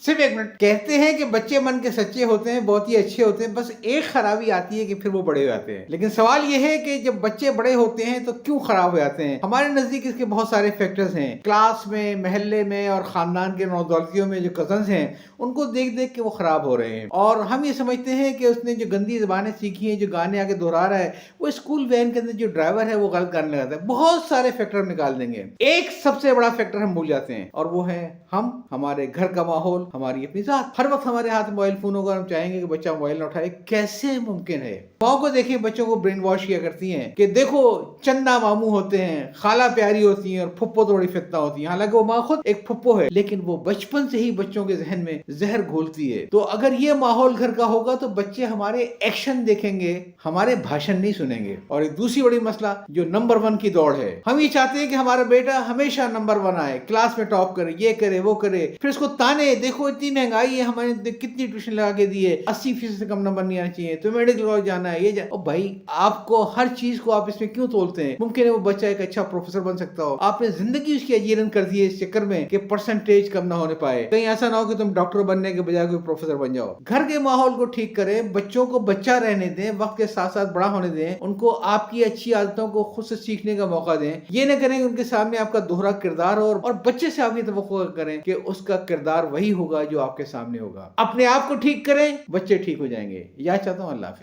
सिर्फ एक मिनट। कहते हैं कि बच्चे मन के सच्चे होते हैं, बहुत ही अच्छे होते हैं, बस एक खराबी आती है कि फिर वो बड़े हो जाते हैं। लेकिन सवाल ये है कि जब बच्चे बड़े होते हैं तो क्यों खराब हो जाते हैं? हमारे नजदीक इसके बहुत सारे फैक्टर्स हैं। क्लास में, महल्ले में और खानदान के नौदौलतियों में जो कजन्स हैं उनको देख देख के वो खराब हो रहे हैं, और हम ये समझते हैं कि उसने जो गंदी जबानें सीखी हैं, जो गाने आगे दोहरा रहा है, वो स्कूल वैन के अंदर जो ड्राइवर है वो गलत गाने लगाता है। बहुत सारे फैक्टर हम निकाल देंगे, एक सबसे बड़ा फैक्टर हम भूल जाते हैं, और वो है हम, हमारे घर का माहौल, हमारी अपनी जात। हर वक्त हमारे हाथ मोबाइल फोन होगा, हम चाहेंगे कि बच्चा मोबाइल ना उठाए, कैसे मुमकिन है? माओ को देखिए, बच्चों को ब्रेन वॉश किया करती हैं कि देखो चंदा मामू होते हैं, खाला प्यारी होती हैं और फुप्पो तो बड़ी फितना होती है। हालांकि वो माँ खुद एक फुप्पो है, लेकिन वो बचपन से ही बच्चों के जहन में जहर घोलती है। तो अगर ये माहौल घर का होगा तो बच्चे हमारे एक्शन देखेंगे, हमारे भाषण नहीं सुनेंगे। और एक दूसरी बड़ी मसला जो नंबर 1 की दौड़ है, हम ये चाहते हैं कि हमारा बेटा हमेशा नंबर 1 आए, क्लास में टॉप करे, ये करे वो करे, फिर उसको ताने, देखो इतनी महंगाई है, हमारे कितनी ट्यूशन लगा के दी है, 80% से कम नंबर नहीं आना चाहिए, तो मेडिकल कॉलेज जाना है, ये ओ भाई, आपको हर चीज को आप इसमें क्यों तोलते हैं? मुमकिन है वो बच्चा एक अच्छा प्रोफेसर बन सकता हो, आपने जिंदगी उसकी अजीरन कर दी है इस चक्कर में कि परसेंटेज कम ना होने पाए। कहीं ऐसा ना हो कि तुम डॉक्टर बनने के बजाय कोई प्रोफेसर बन जाओ। घर के माहौल को ठीक करें, बच्चों को बच्चा रहने दें, वक्त के साथ साथ बड़ा होने दें, उनको आपकी अच्छी आदतों को खुद से सीखने का मौका दें। ये न करें उनके सामने आपका दोहरा किरदार हो, और बच्चे से आप ये तवक्को करें कि उसका किरदार वही होगा जो आपके सामने होगा। अपने आप को ठीक करें, बच्चे ठीक हो जाएंगे। यह चाहता हूँ। अल्लाह हाफिज़।